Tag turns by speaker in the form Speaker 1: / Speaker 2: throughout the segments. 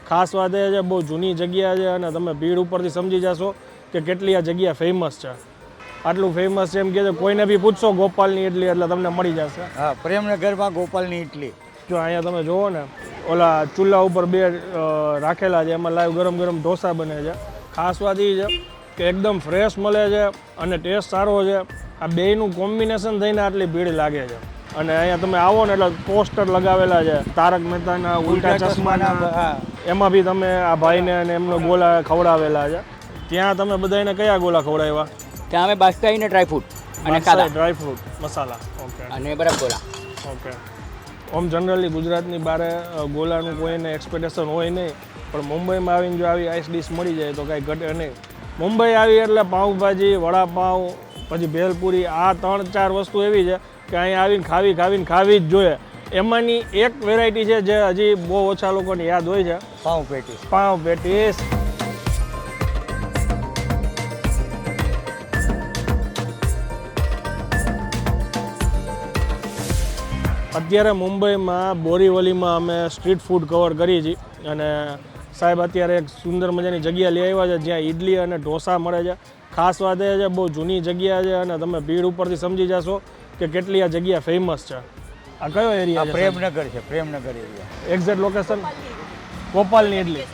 Speaker 1: ખાસ વાત એ છે બહુ જૂની જગ્યા છે અને તમે ભીડ ઉપરથી સમજી જશો કે કેટલી આ જગ્યા ફેમસ છે. આટલું ફેમસ છે એમ કે કોઈને બી પૂછશો ગોપાલની ઇડલી એટલે તમને મળી જશે.
Speaker 2: હા, પ્રેમનગરમાં ગોપાલની ઇડલી.
Speaker 1: જો અહીંયા તમે જુઓ ને ઓલા ચૂલા ઉપર બે રાખેલા છે, એમાં લાઈવ ગરમ ગરમ ઢોસા બને છે. ખાસ વાત એ છે કે એકદમ ફ્રેશ મળે છે અને ટેસ્ટ સારો છે. આ બેયનું કોમ્બિનેશન થઈને આટલી ભીડ લાગે છે. અને અહીંયા તમે આવો ને એટલે પોસ્ટર લગાવેલા છે તારક મહેતાના ઉલ્ટા ચશ્માના, એમાં બી તમે આ ભાઈને અને એમનો ગોલા ખવડાવેલા છે. ત્યાં તમે બધાને કયા ગોલા ખવડાવ્યા?
Speaker 3: ત્યાં અમે બાસ્કાઈ ને ડ્રાયફ્રૂટ અને કાદા
Speaker 1: ડ્રાયફ્રૂટ મસાલા. ઓકે.
Speaker 3: અને બરફ ગોલા.
Speaker 1: ઓકે. ઓમ જનરલી ગુજરાતની બહાર ગોલાનું કોઈને એક્સપેક્ટેશન હોય નહીં, પણ મુંબઈમાં આવીને જો આવી આઈસ ડીશ મળી જાય તો કાંઈ ઘટે નહીં. મુંબઈ આવી એટલે પાઉંભાજી, વડાપાઉં, પછી ભેલપુરી, આ 3-4 વસ્તુ એવી છે કે અહીંયા આવીને ખાવી જ જોઈએ. એમાંની એક વેરાયટી છે જે હજી બહુ ઓછા લોકોને યાદ હોય છે,
Speaker 2: પાઉં પેટીસ.
Speaker 1: પાઉં પેટીસ. અત્યારે મુંબઈમાં બોરીવલીમાં અમે સ્ટ્રીટ ફૂડ કવર કરી છીએ અને સાહેબ અત્યારે એક સુંદર મજાની જગ્યા લઈ આવ્યા છે જ્યાં ઇડલી અને ઢોસા મળે છે. ખાસ વાત એ છે બહુ જૂની જગ્યા છે અને તમે ભીડ ઉપરથી સમજી જશો કે કેટલી આ જગ્યા ફેમસ છે. આ કયો એરિયા છે?
Speaker 2: પ્રેમનગર છે, પ્રેમનગર એરિયા.
Speaker 1: એક્ઝેક્ટ લોકેશન ગોપાલની ઇડલી.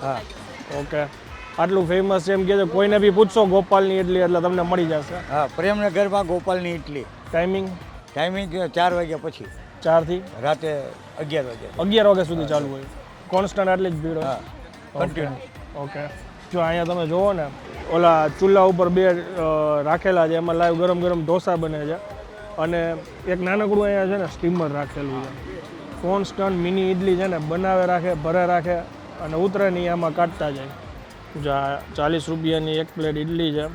Speaker 2: હા.
Speaker 1: ઓકે. આટલું ફેમસ છે એમ કે કોઈને બી પૂછશો ગોપાલની ઇડલી એટલે તમને મળી જશે.
Speaker 2: હા, પ્રેમનગરમાં ગોપાલની ઇડલી.
Speaker 1: ટાઈમિંગ
Speaker 2: 4 વાગ્યા પછી.
Speaker 1: 4 થી
Speaker 2: રાતે 11 વાગ્યા.
Speaker 1: 11 વાગ્યા સુધી ચાલુ હોય. કોન્સ્ટન્ટ આટલી જ ભીડ હોય.
Speaker 2: હા, કન્ટિન્યુ.
Speaker 1: ઓકે. જો અહીંયા તમે જુઓ ને ઓલા ચૂલા ઉપર બે રાખેલા છે, એમાં લાઈવ ગરમ ગરમ ઢોસા બને છે અને એક નાનકડું અહીંયા છે ને સ્ટીમર રાખેલું છે. કોન્સ્ટન્ટ મિની ઇડલી છે ને બનાવે રાખે, ભરે રાખે અને ઉતરે નહીં આમાં કાઢતા જાય. જો આ 40 રૂપિયાની એક પ્લેટ ઇડલી છે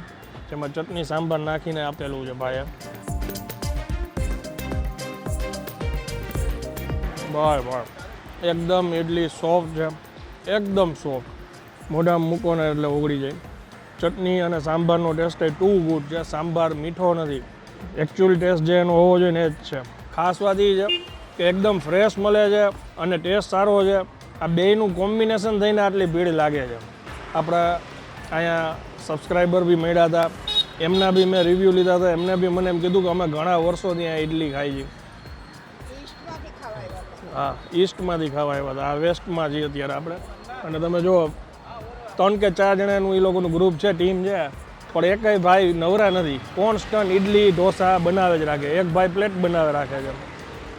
Speaker 1: જેમાં ચટણી સાંભાર નાખીને આપેલું છે ભાઈએ. બરાબર. એકદમ ઇડલી સોફ્ટ છે, એકદમ સોફ્ટ. મોઢામાં મૂકો ને એટલે ઓગળી જાય. ચટણી અને સાંભારનો ટેસ્ટ એ ટુ ગુડ છે. સાંભાર મીઠો નથી, એકચ્યુઅલ ટેસ્ટ જે એનો હોવો જોઈએ ને એ જ છે. ખાસ વાત એ છે કે એકદમ ફ્રેશ મળે છે અને ટેસ્ટ સારો છે. આ બેયનું કોમ્બિનેશન થઈને આટલી ભીડ લાગે છે. આપણા અહીંયા સબસ્ક્રાઈબર બી મળ્યા હતા, એમના બી મેં રિવ્યૂ લીધા હતા. એમને બી મને એમ કીધું કે અમે ઘણા વર્ષોથી અહીંયા ઇડલી ખાઈ છીએ. હા, ઈસ્ટમાંથી ખાવા આવ્યા હતા. આ વેસ્ટમાં છીએ અત્યારે આપણે. અને તમે જુઓ 3 કે 4 જણાનું એ લોકોનું ગ્રુપ છે, ટીમ છે, પણ એકય ભાઈ નવરા નથી. કોન્સ્ટન્ટ ઇડલી ઢોસા બનાવે જ રાખે. એક ભાઈ પ્લેટ બનાવે રાખે છે.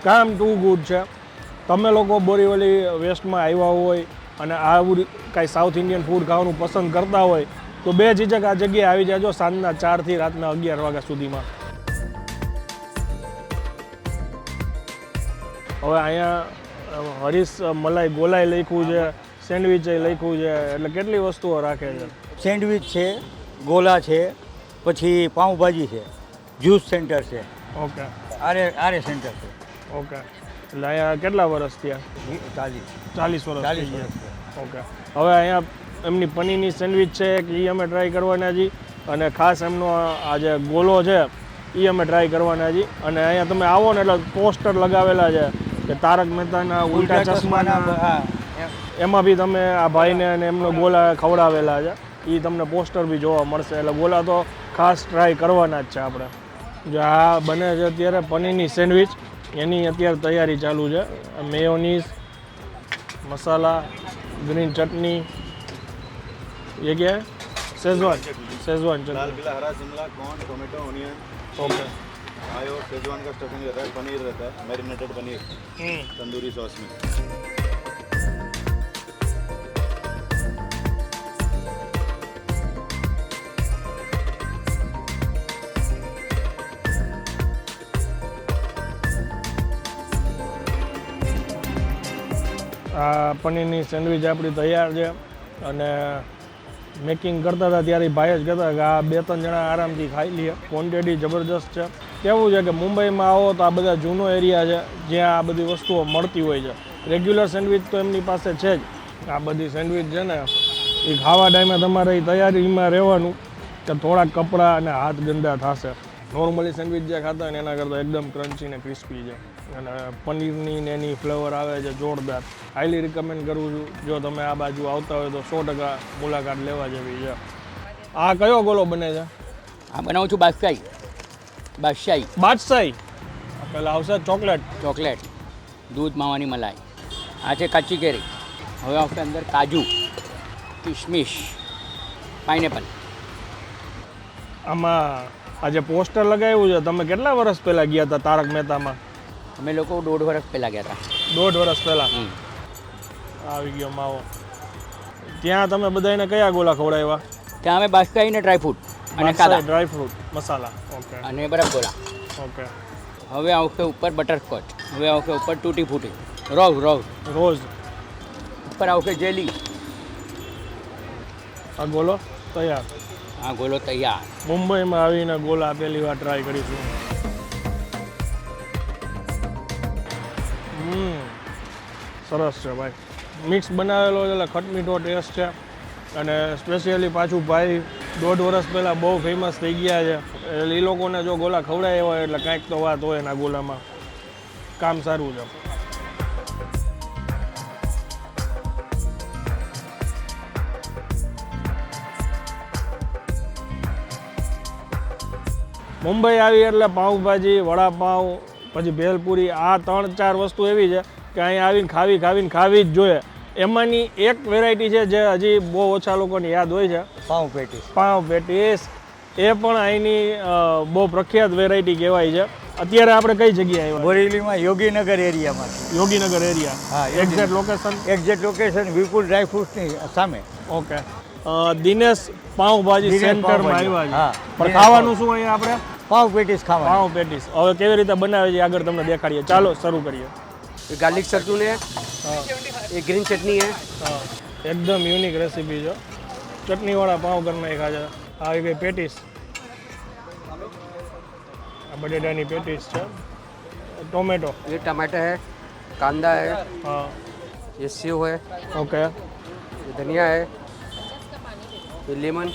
Speaker 1: કામ ટુ ગુડ છે. તમે લોકો બોરીવલી વેસ્ટમાં આવ્યા હોય અને આવું કાંઈ સાઉથ ઇન્ડિયન ફૂડ ખાવાનું પસંદ કરતા હોય તો બે ઝીઝક આ જગ્યાએ આવી જાજો સાંજના 4 થી રાતના 11 વાગ્યા સુધીમાં. હવે અહીંયા હરીશ મલાઈ ગોલાઈ લખ્યું છે, સેન્ડવિચ લખ્યું છે, એટલે કેટલી વસ્તુઓ રાખે છે.
Speaker 2: સેન્ડવિચ છે, ગોલા છે, પછી પાઉંભાજી છે, જ્યુસ સેન્ટર છે.
Speaker 1: ઓકે.
Speaker 2: આરે સેન્ટર છે.
Speaker 1: ઓકે. એટલે અહીંયા કેટલા વર્ષ થયા? 40 વર્ષ થઈ ગયા. ઓકે. હવે અહીંયા એમની પનીરની સેન્ડવિચ છે એ અમે ટ્રાય કરવાના છીએ અને ખાસ એમનો આ જે ગોલો છે એ અમે ટ્રાય કરવાના છીએ. અને અહીંયા તમે આવો ને એટલે પોસ્ટર લગાવેલા છે કે તારક મહેતાના ઉલ્ટા ચશ્માના, એમાં બી તમે આ ભાઈને અને એમનો ગોલા ખવડાવેલા છે. એ તમને પોસ્ટર બી જોવા મળશે. એટલે ગોલા તો ખાસ ટ્રાય કરવાના જ છે આપણે. જો આ બને છે અત્યારે પનીરની સેન્ડવિચ, એની અત્યારે તૈયારી ચાલુ છે. મેયોનીઝ, મસાલા, ગ્રીન ચટनी, ये क्या है? शेजवान चटनी,
Speaker 4: लाल पीला हरा Shimla corn tomato onion.
Speaker 1: Okay.
Speaker 4: आयो शेजवान का स्टफिंग रहता है, पनीर रहता है, मैरिनेटेड पनीर तंदूरी सॉस में.
Speaker 1: આ પનીરની સેન્ડવિચ આપણી તૈયાર છે અને મેકિંગ કરતા હતા ત્યારે ભાઈ જ કહેતા કે આ 2-3 જણા આરામથી ખાઈ લઈએ. ક્વોન્ટિટી જબરજસ્ત છે. કેવું છે કે મુંબઈમાં આવો તો આ બધા જૂનો એરિયા છે જ્યાં આ બધી વસ્તુઓ મળતી હોય છે. રેગ્યુલર સેન્ડવિચ તો એમની પાસે છે જ. આ બધી સેન્ડવિચ છે ને એ ખાવા ટાઈમે તમારે તૈયારીમાં રહેવાનું કે થોડાક કપડાં અને હાથ ગંદા થશે. નોર્મલી સેન્ડવિચ જે ખાતા હોય ને એના કરતાં એકદમ ક્રન્ચી ને ક્રિસ્પી છે. અને પનીરની ને એની ફ્લેવર આવે છે જોરદાર. હાઈલી રિકમેન્ડ કરું છું, જો તમે આ બાજુ આવતા હોય તો 100% મુલાકાત લેવા જેવી છે. આ કયો ગોલો બને છે?
Speaker 3: આ બનાવું છું બાદશાહી
Speaker 1: બાદશાહી. પહેલાં આવશે ચોકલેટ.
Speaker 3: ચોકલેટ, દૂધ માવાની મલાઈ. આ છે કાચી કેરી. હવે આવશે અંદર કાજુ, કિશમિશ, પાઇનેપલ.
Speaker 1: આમાં આ જે પોસ્ટર લગાવ્યું છે, તમે કેટલા વર્ષ પહેલાં ગયા હતા તારક મહેતામાં?
Speaker 3: અમે લોકો 1.5 વર્ષ પહેલાં ગયા હતા.
Speaker 1: 1.5 વર્ષ પહેલાં આવી ગયો માવો. ત્યાં તમે બધાને કયા ગોલા ખવડાવ્યા?
Speaker 3: ત્યાં અમે બાદશાહી ને ડ્રાયફ્રૂટ અને કાદા
Speaker 1: ડ્રાય ફ્રૂટ મસાલા. ઓકે
Speaker 3: અને બરફ ગોલા.
Speaker 1: ઓકે.
Speaker 3: હવે આવશે ઉપર બટરસ્કોચ. હવે આવશે ઉપર તૂટી ફૂટી રોઝ
Speaker 1: રોજ
Speaker 3: ઉપર આવશે જેલી.
Speaker 1: આ ગોલો તૈયાર.
Speaker 3: આ ગોલો તૈયાર.
Speaker 1: મુંબઈમાં આવીને ગોલા પહેલી વાર ટ્રાય કરીશું. સરસ છે ભાઈ. મિક્સ બનાવેલો છે એટલે ખટમીઠો ટેસ્ટ છે. અને સ્પેશિયલી પાછું ભાઈ 1.5 વર્ષ પહેલાં બહુ ફેમસ થઈ ગયા છે. એટલે એ લોકોને જો ગોલા ખવડાવ્યા હોય એટલે કાંઈક તો વાત હોય એના ગોલામાં. કામ સારું છે. મુંબઈ આવી એટલે પાઉંભાજી, વડાપાઉં, પછી ભેલપુરી, આ 3-4 વસ્તુ એવી છે કે અહીંયા આવીને ખાવી જ જોઈએ. એમાંની એક વેરાયટી છે જે હજી બહુ ઓછા લોકોને યાદ હોય છે,
Speaker 2: પાઉં પેટીસ.
Speaker 1: પાઉં પેટીસ. એ પણ અહીંની બહુ પ્રખ્યાત વેરાયટી કહેવાય છે. અત્યારે આપણે કઈ જગ્યાએ આવ્યા?
Speaker 2: બોરીવલીમાં યોગીનગર એરિયામાં.
Speaker 1: યોગીનગર એરિયા.
Speaker 2: હા,
Speaker 1: એક્ઝેક્ટ લોકેશન?
Speaker 2: એક્ઝેક્ટ લોકેશન વિપુલ ડ્રાયફ્રૂટ્સની સામે.
Speaker 1: ઓકે. દિનેશ પાઉંભાજી
Speaker 2: દિનેશ
Speaker 1: સેન્ટરમાં
Speaker 2: પાઉંભાજી.
Speaker 1: આવ્યા
Speaker 2: હા,
Speaker 1: છે. પણ
Speaker 2: દિનેશ
Speaker 1: ખાવાનું શું અહીંયા આપણે?
Speaker 2: પાઉં પેટીસ ખાવા.
Speaker 1: પાઉં પેટીસ. હવે કેવી રીતે બનાવે છે આગળ તમને દેખાડીએ. ચાલો શરૂ કરીએ.
Speaker 5: ये गार्लिक सत्तू है, ये ग्रीन चटनी है,
Speaker 1: હા, એકદમ યુનિક રેસીપી છે. ચટણીવાળા પાઉં કરી નાખ્યા છે. આ આવી ગઈ પેટીસ. આ બટેટાની પેટીસ છે. ટોમેટો.
Speaker 5: ये टमाटर है, कांदा है,
Speaker 1: હા,
Speaker 5: ये सेव है,
Speaker 1: ઓકે
Speaker 5: ये धनिया है, ये लेमन,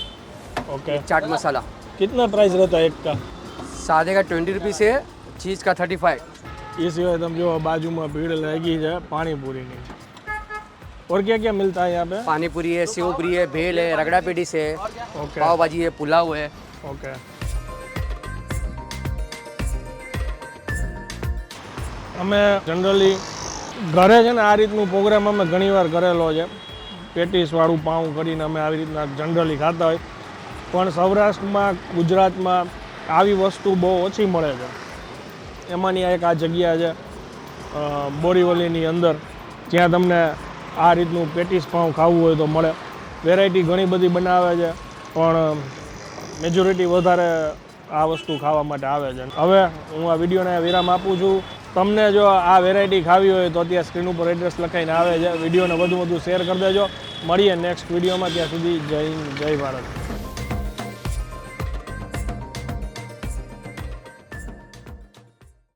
Speaker 1: ઓકે.
Speaker 5: चाट मसाला.
Speaker 1: कितना प्राइस रहता है एक का?
Speaker 5: सादे का 20 रुपीज़ है, चीज़ का 35.
Speaker 1: એ સિવાય તમે જો બાજુમાં ભીડ લાગી છે પાણીપુરીની. और क्या क्या मिलता है यहाँ पे?
Speaker 5: पानी पूरी है, सेव पूरी है, भेल है, रगड़ा पेटिस है,
Speaker 1: ओके
Speaker 5: पाव भाजी है, पुलाव है.
Speaker 1: ઓકે. અમે જનરલી ઘરે છે ને આ રીતનું પ્રોગ્રામ અમે ઘણીવાર કરેલો છે. પેટીસવાળું પાઉં કરીને અમે આવી રીતના જનરલી ખાતા હોય. પણ સૌરાષ્ટ્રમાં, ગુજરાતમાં આવી વસ્તુ બહુ ઓછી મળે છે. એમાંની એક આ જગ્યા છે બોરીવલીની અંદર, જ્યાં તમને આ રીતનું પેટીસ પાઉં ખાવું હોય તો મળે. વેરાયટી ઘણી બધી બનાવે છે, પણ મેજોરિટી વધારે આ વસ્તુ ખાવા માટે આવે છે. હવે હું આ વિડીયોને વિરામ આપું છું. તમને જો આ વેરાયટી ખાવી હોય તો ત્યાં સ્ક્રીન ઉપર એડ્રેસ લખાઈને આવે છે. વિડીયોને વધુ શેર કરી દેજો. મળીએ નેક્સ્ટ વિડીયોમાં. ત્યાં સુધી જય હિન્દ, જય ભારત.